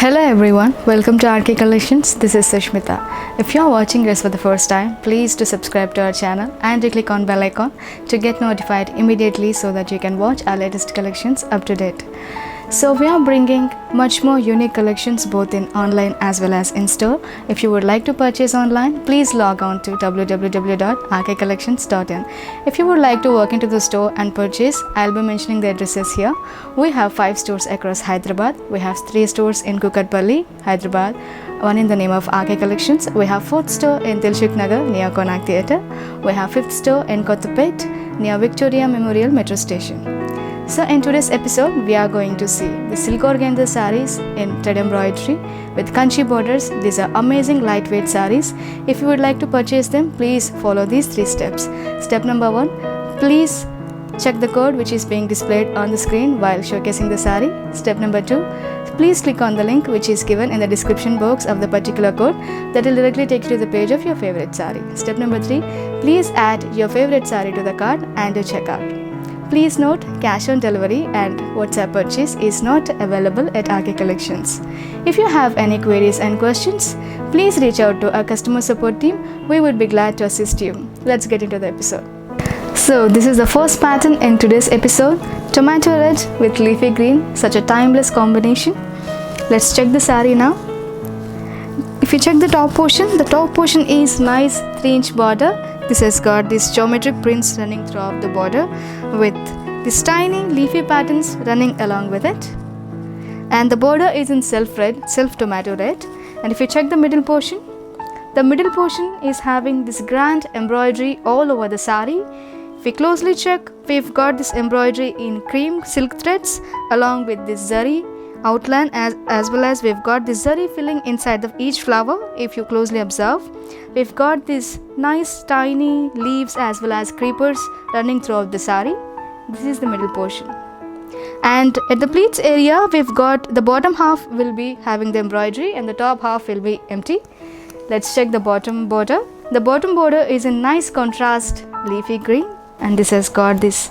Hello everyone, welcome to RK Collections. This is Sushmita. If you are watching us for the first time, please do subscribe to our channel and do click on bell icon to get notified immediately so that you can watch our latest collections up to date. So we are bringing much more unique collections both in online as well as in store. If you would like to purchase online, please log on to www.rkcollections.in. If you would like to walk into the store and purchase, I'll be mentioning the addresses here. We have 5 stores across Hyderabad. We have 3 stores in Kukatpalli, Hyderabad, one in the name of RK Collections. We have 4th store in Dilshuk Nagar near Konak Theatre. We have 5th store in Kottapet near Victoria Memorial Metro Station. So in today's episode, we are going to see the silk organza sarees in thread embroidery with kanchi borders. These are amazing lightweight sarees. If you would like to purchase them, please follow these 3 steps. Step number 1, please check the code which is being displayed on the screen while showcasing the saree. Step number 2, please click on the link which is given in the description box of the particular code that will directly take you to the page of your favorite saree. Step number 3, please add your favorite saree to the cart and do checkout. Please note, cash on delivery and WhatsApp purchase is not available at RK Collections. If you have any queries and questions, please reach out to our customer support team. We would be glad to assist you. Let's get into the episode. So this is the first pattern in today's episode, tomato red with leafy green, such a timeless combination. Let's check the saree now. If you check the top portion is nice 3-inch border. This has got these geometric prints running throughout the border with these tiny leafy patterns running along with it. And the border is in self tomato red. And if you check the middle portion is having this grand embroidery all over the saree. If we closely check, we've got this embroidery in cream silk threads along with this zari outline as well as we've got this zari filling inside of each flower. If you closely observe, we've got these nice tiny leaves as well as creepers running throughout the saree. This is the middle portion. And at the pleats area, we've got the bottom half will be having the embroidery and the top half will be empty. Let's check the bottom border. The bottom border is in nice contrast leafy green, and this has got this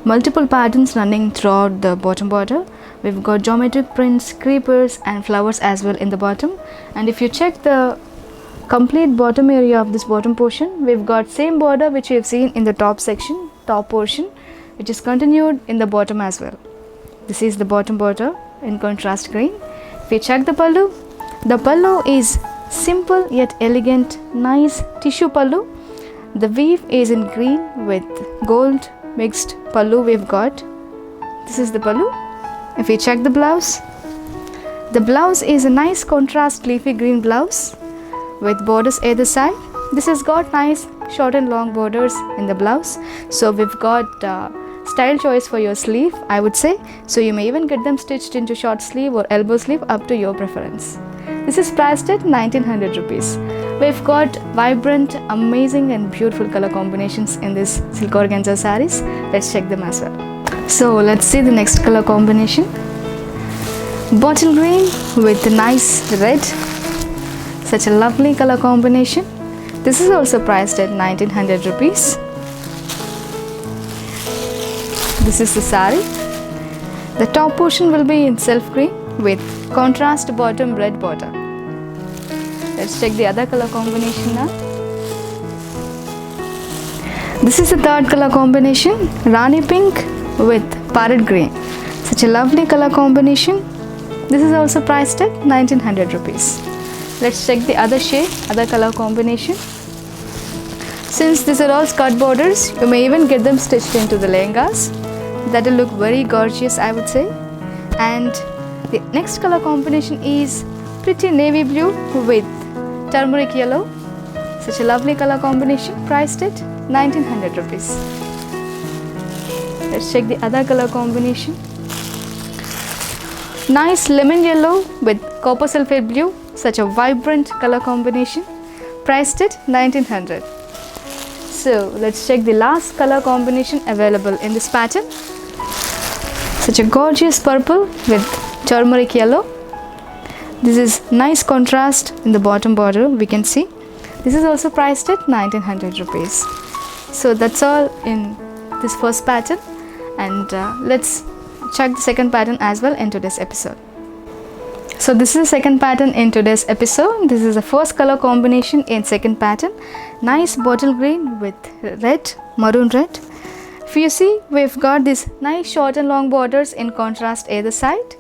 multiple patterns running throughout the bottom border. We've got geometric prints, creepers and flowers as well in the bottom. And if you check the complete bottom area of this bottom portion, we've got same border which we've seen in the top portion, which is continued in the bottom as well. This is the bottom border in contrast green. If you check the pallu is simple yet elegant, nice tissue pallu. The weave is in green with gold mixed pallu we've got. This is the pallu. If you check the blouse is a nice contrast leafy green blouse with borders either side. This has got nice short and long borders in the blouse. So we've got style choice for your sleeve, I would say. So you may even get them stitched into short sleeve or elbow sleeve up to your preference. This is priced at 1900 rupees. We've got vibrant, amazing and beautiful color combinations in this silk organza sarees. Let's check them as well. So let's see the next color combination. Bottle green with nice red. Such a lovely color combination. This is also priced at 1900 rupees. This is the saree. The top portion will be in self green with contrast bottom red border. Let's check the other color combination now. This is the third color combination, Rani pink with parrot green. Such a lovely color combination. This is also priced at 1900 rupees. Let's check the other shade, other color combination. Since these are all skirt borders, you may even get them stitched into the lehengas. That will look very gorgeous, I would say. And the next color combination is pretty navy blue with turmeric yellow. Such a lovely color combination, priced at 1900 rupees. Let's check the other color combination. Nice lemon yellow with copper sulfate blue. Such a vibrant color combination, priced at 1900. So let's check the last color combination available in this pattern. Such a gorgeous purple with turmeric yellow. This is nice contrast in the bottom border, we can see. This is also priced at 1900 rupees. So that's all in this first pattern, and let's check the second pattern as well in today's episode. So this is the second pattern in today's episode. This is the first color combination in second pattern. Nice bottle green with red, maroon red. If you see, we've got this nice short and long borders in contrast either side.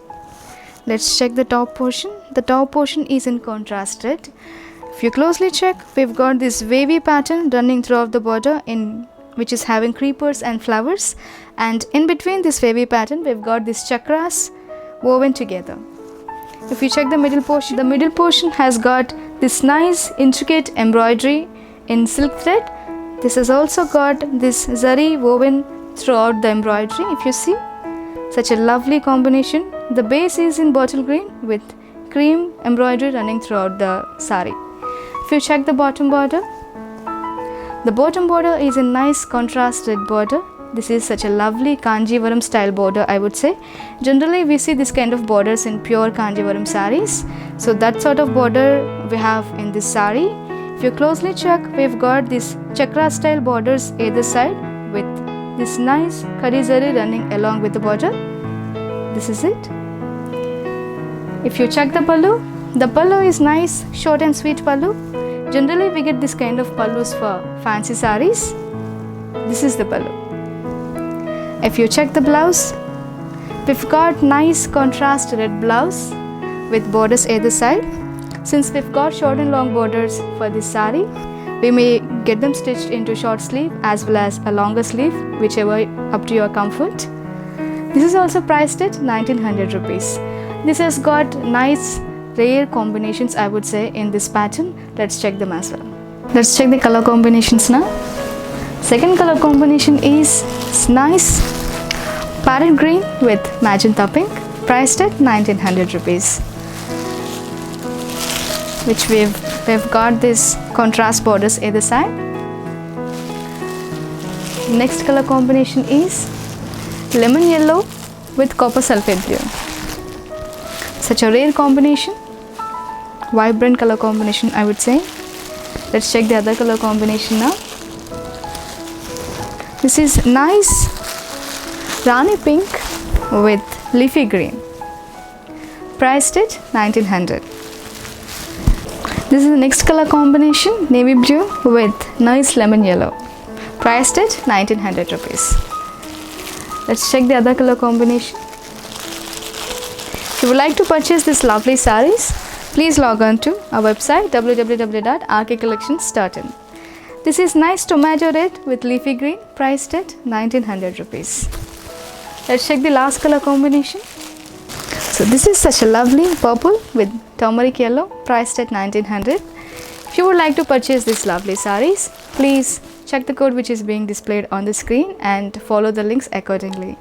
Let's check the top portion. The top portion is in contrast red. If you closely check, we've got this wavy pattern running throughout the border which is having creepers and flowers, and in between this wavy pattern we've got these chakras woven together. If you check the middle portion has got this nice intricate embroidery in silk thread. This has also got this zari woven throughout the embroidery. If you see, such a lovely combination. The base is in bottle green with cream embroidery running throughout the sari. If you check the bottom border is a nice contrast red border. This is such a lovely Kanjivaram style border, I would say. Generally we see this kind of borders in pure Kanjivaram saris. So that sort of border we have in this sari. If you closely check, we've got this chakra style borders either side with this nice khadi zari running along with the border. This is it. If you check the pallu is nice short and sweet pallu. Generally we get this kind of pallus for fancy saris. This is the pallu. If you check the blouse, we've got nice contrast red blouse with borders either side. Since we've got short and long borders for this sari, we may get them stitched into short sleeve as well as a longer sleeve, whichever up to your comfort. This is also priced at 1900 rupees. This has got nice rare combinations, I would say, in this pattern. Let's check them as well. Let's check the color combinations now. Second color combination is nice parrot green with magenta pink, priced at 1900 rupees. Which we've got this contrast borders either side. Next color combination is lemon yellow with copper sulphate blue. Such a rare combination, vibrant color combination, I would say. Let's check the other color combination now. This is nice Rani pink with leafy green, priced at 1900. This is the next color combination, navy blue with nice lemon yellow, priced at 1900 rupees. Let's check the other color combination. If you would like to purchase this lovely saris, please log on to our website www.rkcollections.in. This is nice tomato red with leafy green, priced at 1900 rupees. Let's check the last color combination. So this is such a lovely purple with turmeric yellow, priced at 1900. If you would like to purchase this lovely saris, please check the code which is being displayed on the screen and follow the links accordingly.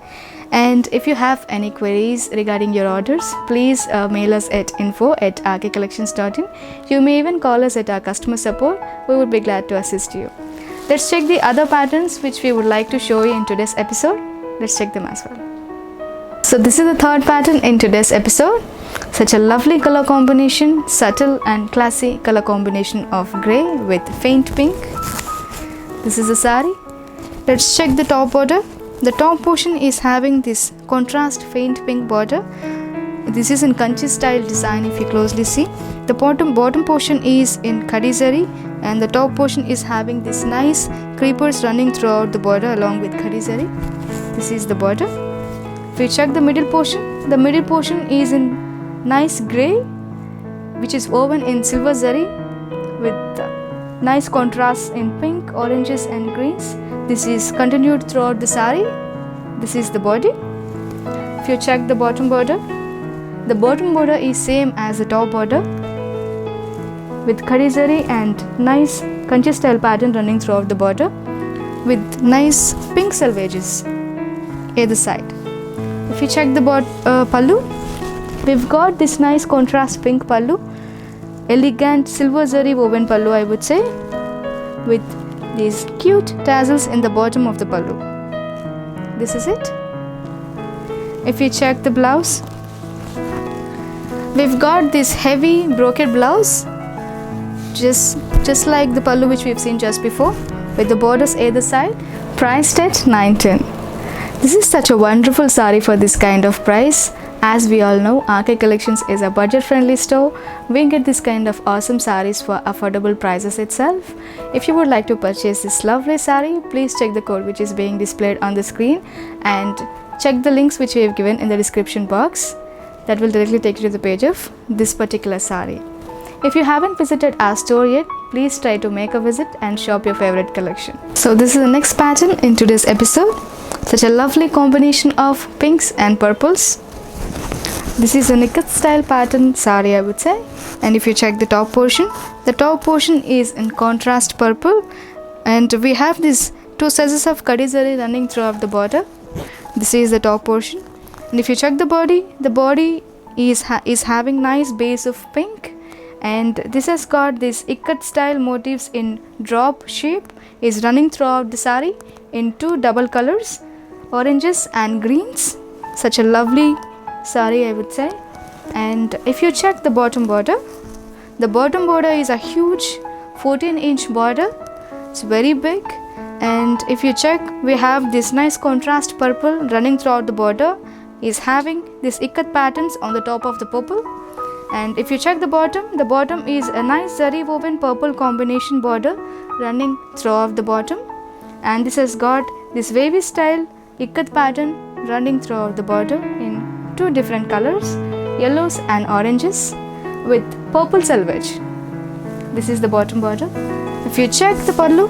And if you have any queries regarding your orders, please mail us at info@rkcollections.in. You may even call us at our customer support. We would be glad to assist you. Let's check the other patterns which we would like to show you in today's episode. Let's check them as well. So this is the third pattern in today's episode. Such a lovely color combination, subtle and classy color combination of grey with faint pink. This is the sari. Let's check the top border. The top portion is having this contrast faint pink border. This is in Kanchi style design if you closely see. The bottom portion is in khadi zari and the top portion is having this nice creepers running throughout the border along with khadi zari. This is the border. If you check the middle portion is in nice grey which is woven in silver zari with nice contrasts in pink, oranges and greens. This is continued throughout the sari. This is the body. If you check the bottom border is same as the top border with khadi zari and nice Kanchi style pattern running throughout the border with nice pink selvages either side. If you check the pallu, we've got this nice contrast pink pallu, elegant silver zari woven pallu, I would say, with these cute tassels in the bottom of the pallu. This is it. If you check the blouse, we've got this heavy brocade blouse, just like the pallu which we've seen just before, with the borders either side, priced at 910. This is such a wonderful sari for this kind of price. As we all know, RK Collections is a budget-friendly store. We get this kind of awesome sarees for affordable prices itself. If you would like to purchase this lovely saree, please check the code which is being displayed on the screen and check the links which we have given in the description box. That will directly take you to the page of this particular saree. If you haven't visited our store yet, please try to make a visit and shop your favorite collection. So this is the next pattern in today's episode. Such a lovely combination of pinks and purples. This is a Nikat style pattern saree, I would say. And if you check the top portion is in contrast purple, and we have these two sizes of Kadi zari running throughout the border. This is the top portion. And if you check the body is having nice base of pink, and this has got this ikat style motifs in drop shape is running throughout the saree in two double colors, oranges and greens. Such a lovely saree, I would say. And if you check the bottom border is a huge 14-inch border. It's very big. And if you check, we have this nice contrast purple running throughout the border is having this ikat patterns on the top of the purple. And if you check the bottom is a nice zari woven purple combination border running throughout the bottom. And this has got this wavy style ikat pattern running throughout the border in two different colors, yellows and oranges, with purple selvage. This is the bottom border. If you check the pallu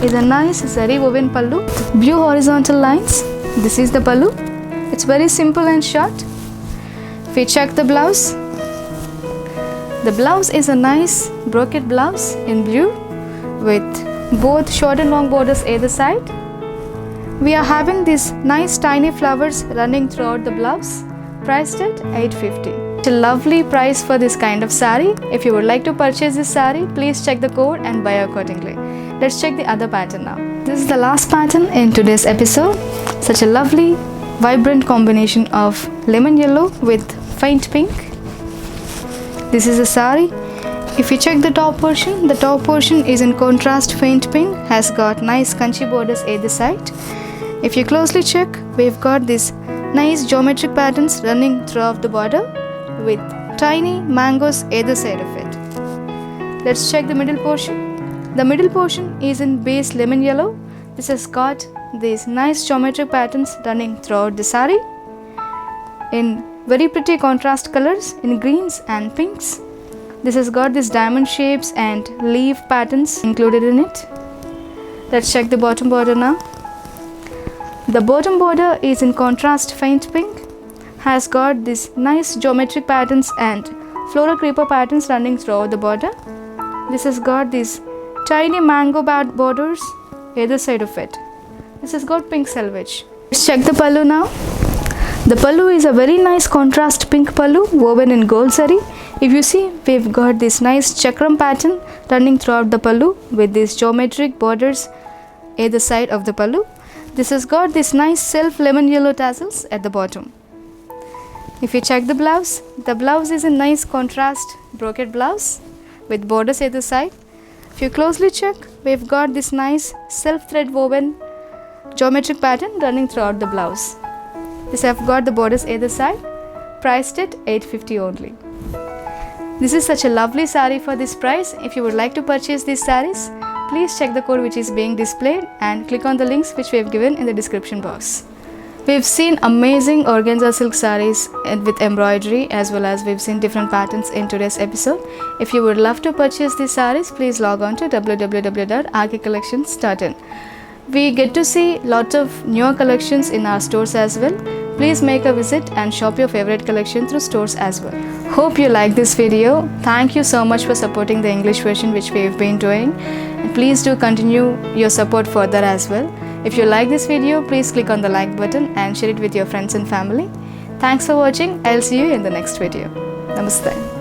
is a nice zari woven pallu, blue horizontal lines. This is the pallu. It's very simple and short. If you check the blouse is a nice brocade blouse in blue with both short and long borders either side. We are having these nice tiny flowers running throughout the blouse, priced at 850. It's a lovely price for this kind of saree. If you would like to purchase this saree, please check the code and buy accordingly. Let's check the other pattern now. This is the last pattern in today's episode. Such a lovely, vibrant combination of lemon yellow with faint pink. This is a saree. If you check the top portion is in contrast faint pink, has got nice kanchi borders either side. If you closely check, we've got these nice geometric patterns running throughout the border with tiny mangoes either side of it. Let's check the middle portion. The middle portion is in base lemon yellow. This has got these nice geometric patterns running throughout the saree in very pretty contrast colors in greens and pinks. This has got these diamond shapes and leaf patterns included in it. Let's check the bottom border now. The bottom border is in contrast faint pink, has got these nice geometric patterns and floral creeper patterns running throughout the border. This has got these tiny mango borders either side of it. This has got pink selvage. Let's check the pallu now. The pallu is a very nice contrast pink pallu woven in gold zari. If you see, we've got this nice chakram pattern running throughout the pallu with these geometric borders either side of the pallu. This has got this nice self lemon yellow tassels at the bottom. If you check the blouse is a nice contrast brocade blouse with borders either side. If you closely check, we've got this nice self thread woven geometric pattern running throughout the blouse. This have got the borders either side, priced at 850 only. This is such a lovely saree for this price. If you would like to purchase these sarees, please check the code which is being displayed and click on the links which we have given in the description box. We've seen amazing organza silk sarees with embroidery, as well as we've seen different patterns in today's episode. If you would love to purchase these sarees, please log on to www.rkcollections.in. We get to see lots of newer collections in our stores as well. Please make a visit and shop your favorite collection through stores as well. Hope you like this video. Thank you so much for supporting the English version which we have been doing. And please do continue your support further as well. If you like this video, please click on the like button and share it with your friends and family. Thanks for watching. I'll see you in the next video. Namaste.